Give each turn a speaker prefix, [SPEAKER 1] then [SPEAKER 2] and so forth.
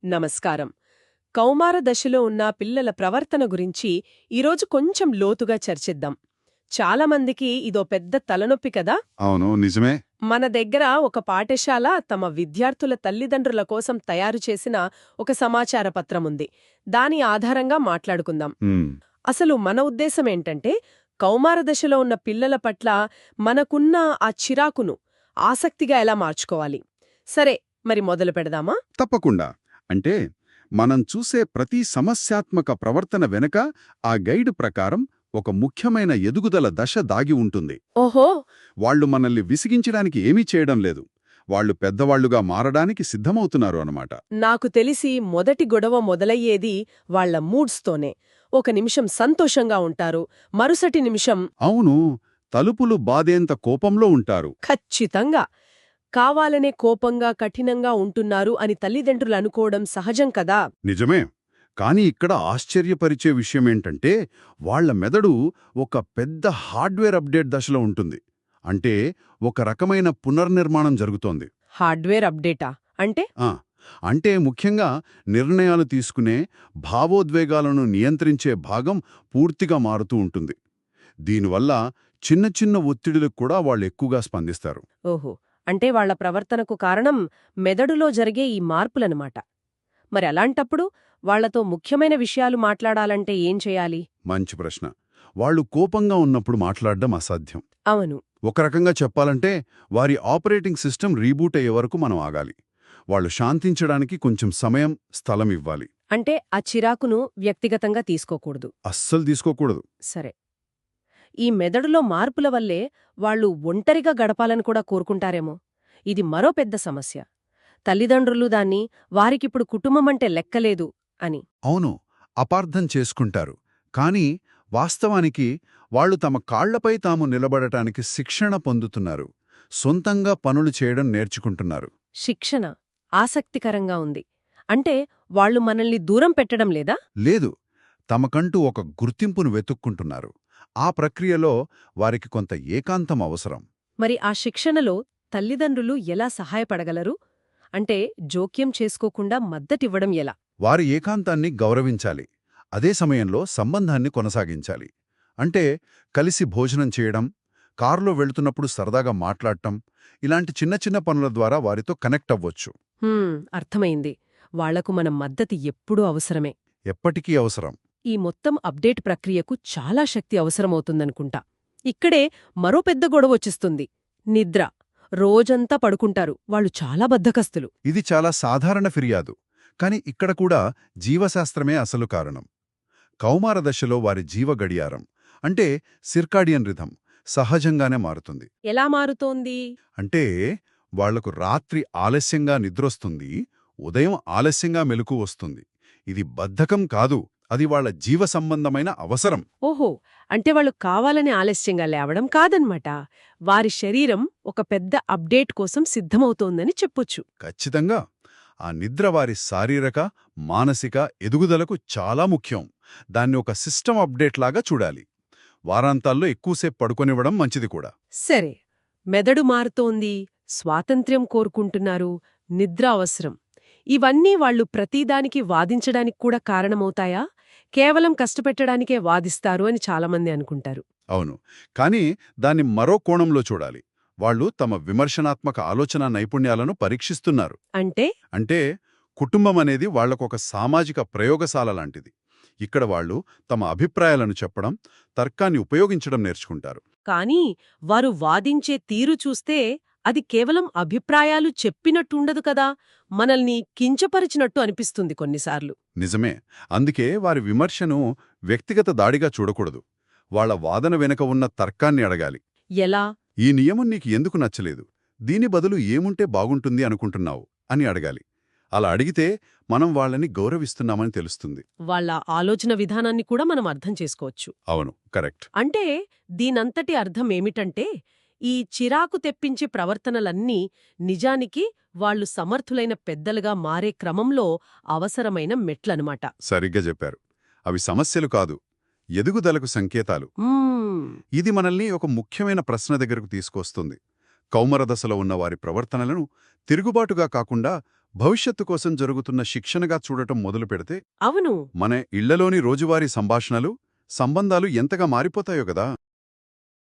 [SPEAKER 1] నమస్కారం. కౌమార దశలో ఉన్న పిల్లల ప్రవర్తన గురించి ఈరోజు కొంచెం లోతుగా చర్చిద్దాం. చాలామందికి ఇదో పెద్ద తలనొప్పి కదా.
[SPEAKER 2] అవును, నిజమే.
[SPEAKER 1] మన దగ్గర ఒక పాఠశాల తమ విద్యార్థుల తల్లిదండ్రుల కోసం తయారు చేసిన ఒక సమాచార పత్రముంది. దాని ఆధారంగా మాట్లాడుకుందాం.
[SPEAKER 2] ఉమ్,
[SPEAKER 1] అసలు మన ఉద్దేశమేంటంటే, కౌమార దశలో ఉన్న పిల్లల పట్ల మనకున్న ఆ చిరాకును ఆసక్తిగా ఎలా మార్చుకోవాలి. సరే, మరి మొదలు పెడదామా?
[SPEAKER 2] తప్పకుండా. అంటే మనం చూసే ప్రతి సమస్యాత్మక ప్రవర్తన వెనుక ఆ గైడ్ ప్రకారం ఒక ముఖ్యమైన ఎదుగుదల దశ దాగి ఉంటుంది.
[SPEAKER 1] ఓహో.
[SPEAKER 2] వాళ్ళు మనల్ని విసిగించడానికి ఏమీ చేయడం లేదు. వాళ్ళు పెద్దవాళ్లుగా మారడానికి సిద్ధమవుతున్నారు అన్నమాట.
[SPEAKER 1] నాకు తెలిసి మొదటి గొడవ మొదలయ్యేది వాళ్ల మూడ్స్తోనే. ఒక నిమిషం సంతోషంగా ఉంటారు, మరుసటి నిమిషం
[SPEAKER 2] అవును, తలుపులు బాధేంత కోపంలో ఉంటారు.
[SPEAKER 1] ఖచ్చితంగా కావాలనే కోపంగా కఠినంగా ఉంటున్నారు అని తల్లిదండ్రులు అనుకోవడం సహజం కదా.
[SPEAKER 2] నిజమే. కాని ఇక్కడ ఆశ్చర్యపరిచే విషయమేంటంటే వాళ్ల మెదడు ఒక పెద్ద హార్డ్వేర్ అప్డేట్ దశలో ఉంటుంది. అంటే ఒక రకమైన పునర్నిర్మాణం జరుగుతోంది.
[SPEAKER 1] హార్డ్వేర్ అప్డేటా అంటే?
[SPEAKER 2] ఆ, అంటే ముఖ్యంగా నిర్ణయాలు తీసుకునే, భావోద్వేగాలను నియంత్రించే భాగం పూర్తిగా మారుతూ ఉంటుంది. దీనివల్ల చిన్న చిన్న ఒత్తిడులకు కూడా వాళ్ళు ఎక్కువగా స్పందిస్తారు.
[SPEAKER 1] ఓహో. అంటే వాళ్ల ప్రవర్తనకు కారణం మెదడులో జరిగే ఈ మార్పులనమాట. మరి అలాంటప్పుడు వాళ్లతో ముఖ్యమైన విషయాలు మాట్లాడాలంటే ఏం చేయాలి?
[SPEAKER 2] మంచి ప్రశ్న. వాళ్ళు కోపంగా ఉన్నప్పుడు మాట్లాడడం అసాధ్యం.
[SPEAKER 1] అవును.
[SPEAKER 2] ఒక రకంగా చెప్పాలంటే వారి ఆపరేటింగ్ సిస్టమ్ రీబూట్ అయ్యే వరకు మనం ఆగాలి. వాళ్ళు శాంతించడానికి కొంచెం సమయం, స్థలం ఇవ్వాలి.
[SPEAKER 1] అంటే ఆ చిరాకును వ్యక్తిగతంగా తీసుకోకూడదు.
[SPEAKER 2] అస్సలు తీసుకోకూడదు.
[SPEAKER 1] సరే. ఈ మెదడులో మార్పుల వల్లే వాళ్ళు ఒంటరిగా గడపాలని కూడా కోరుకుంటారేమో. ఇది మరో పెద్ద సమస్య. తల్లిదండ్రులు దాన్ని వారికిప్పుడు కుటుంబమంటే లెక్కలేదు అని.
[SPEAKER 2] అవును, అపార్థం చేసుకుంటారు. కానీ వాస్తవానికి వాళ్ళు తమ కాళ్లపై తాము నిలబడటానికి శిక్షణ పొందుతున్నారు. సొంతంగా పనులు చేయడం నేర్చుకుంటున్నారు.
[SPEAKER 1] శిక్షణ ఆసక్తికరంగా ఉంది. అంటే వాళ్ళు మనల్ని దూరం పెట్టడం లేదా?
[SPEAKER 2] లేదు, తమకంటూ ఒక గుర్తింపును వెతుక్కుంటున్నారు. ఆ ప్రక్రియలో వారికి కొంత ఏకాంతం అవసరం.
[SPEAKER 1] మరి ఆ శిక్షణలో తల్లిదండ్రులు ఎలా సహాయపడగలరు? అంటే జోక్యం చేసుకోకుండా మద్దతివ్వడం ఎలా?
[SPEAKER 2] వారి ఏకాంతాన్ని గౌరవించాలి. అదే సమయంలో సంబంధాన్ని కొనసాగించాలి. అంటే కలిసి భోజనం చేయడం, కారులో వెళ్తున్నప్పుడు సరదాగా మాట్లాడటం, ఇలాంటి చిన్న చిన్న పనుల ద్వారా వారితో కనెక్ట్ అవ్వొచ్చు.
[SPEAKER 1] అర్థమైంది. వాళ్లకు మన మద్దతు ఎప్పుడూ అవసరమే.
[SPEAKER 2] ఎప్పటికీ అవసరం.
[SPEAKER 1] ఈ మొత్తం అప్డేట్ ప్రక్రియకు చాలా శక్తి అవసరమవుతుందనుకుంటా. ఇక్కడే మరో పెద్ద గొడవొచ్చిస్తుంది. నిద్ర. రోజంతా పడుకుంటారు. వాళ్ళు చాలా బద్ధకస్తులు.
[SPEAKER 2] ఇది చాలా సాధారణ ఫిర్యాదు. కాని ఇక్కడ కూడా జీవశాస్త్రమే అసలు కారణం. కౌమార దశలో వారి జీవ గడియారం, అంటే సిర్కాడియన్ రిథం, సహజంగానే మారుతుంది.
[SPEAKER 1] ఎలా మారుతోంది?
[SPEAKER 2] అంటే వాళ్లకు రాత్రి ఆలస్యంగా నిద్రొస్తుంది, ఉదయం ఆలస్యంగా మెలకు వస్తుంది. ఇది బద్ధకం కాదు, అది వాళ్ల జీవ సంబంధమైన అవసరం.
[SPEAKER 1] ఓహో. అంటే వాళ్ళు కావాలని ఆలస్యంగా లేవడం కాదన్మాట. వారి శరీరం ఒక పెద్ద అప్డేట్ కోసం సిద్ధమవుతోందని చెప్పొచ్చు.
[SPEAKER 2] ఖచ్చితంగా. ఆ నిద్ర వారి శారీరక, మానసిక ఎదుగుదలకు చాలా ముఖ్యం. దాన్ని ఒక సిస్టమ్ అప్డేట్ లాగా చూడాలి. వారాంతాల్లో ఎక్కువసేపు పడుకొనివ్వడం మంచిది కూడా.
[SPEAKER 1] సరే. మెదడు మారుతోంది, స్వాతంత్ర్యం కోరుకుంటున్నారు, నిద్ర అవసరం. ఇవన్నీ వాళ్ళు ప్రతిదానికి వాదించడానికి కూడా కారణమవుతాయా? కేవలం కష్టపెట్టడానికే వాదిస్తారు అని చాలామంది అనుకుంటారు.
[SPEAKER 2] అవును, కానీ దాన్ని మరో కోణంలో చూడాలి. వాళ్ళు తమ విమర్శనాత్మక ఆలోచన నైపుణ్యాలను పరీక్షిస్తున్నారు. అంటే కుటుంబం అనేది వాళ్లకొక సామాజిక ప్రయోగశాల లాంటిది. ఇక్కడ వాళ్ళు తమ అభిప్రాయాలను చెప్పడం, తర్కాన్ని ఉపయోగించడం నేర్చుకుంటారు.
[SPEAKER 1] కానీ వారు వాదించే తీరు చూస్తే అది కేవలం అభిప్రాయాలు చెప్పినట్టుండదు కదా, మనల్ని కించపరిచినట్టు అనిపిస్తుంది కొన్నిసార్లు.
[SPEAKER 2] నిజమే. అందుకే వారి విమర్శను వ్యక్తిగత దాడిగా చూడకూడదు. వాళ్ల వాదన వెనుక ఉన్న తర్కాన్ని అడగాలి.
[SPEAKER 1] ఎలా?
[SPEAKER 2] ఈ నియమం నీకు ఎందుకు నచ్చలేదు? దీని బదులు ఏముంటే బాగుంటుంది అనుకుంటున్నావు అని అడగాలి. అలా అడిగితే మనం వాళ్ళని గౌరవిస్తున్నామని తెలుస్తుంది.
[SPEAKER 1] వాళ్ళ ఆలోచన విధానాన్ని కూడా మనం అర్థం చేసుకోవచ్చు.
[SPEAKER 2] అవును, కరెక్ట్.
[SPEAKER 1] అంటే దీనంతటి అర్థం ఏమిటంటే, ఈ చిరాకు తెప్పించే ప్రవర్తనలన్నీ నిజానికి వాళ్లు సమర్థులైన పెద్దలుగా మారే క్రమంలో అవసరమైన మెట్లనమాట.
[SPEAKER 2] సరిగ్గా చెప్పారు. అవి సమస్యలు కాదు, ఎదుగుదలకు సంకేతాలు. ఇది మనల్ని ఒక ముఖ్యమైన ప్రశ్న దగ్గరకు తీసుకొస్తుంది. కౌమార దశలో ఉన్న వారి ప్రవర్తనలను తిరుగుబాటుగా కాకుండా భవిష్యత్తు కోసం జరుగుతున్న శిక్షణగా చూడటం మొదలుపెడితే
[SPEAKER 1] అవును.
[SPEAKER 2] మన ఇళ్లలోని రోజువారీ సంభాషణలు, సంబంధాలు ఎంతగా మారిపోతాయో గదా.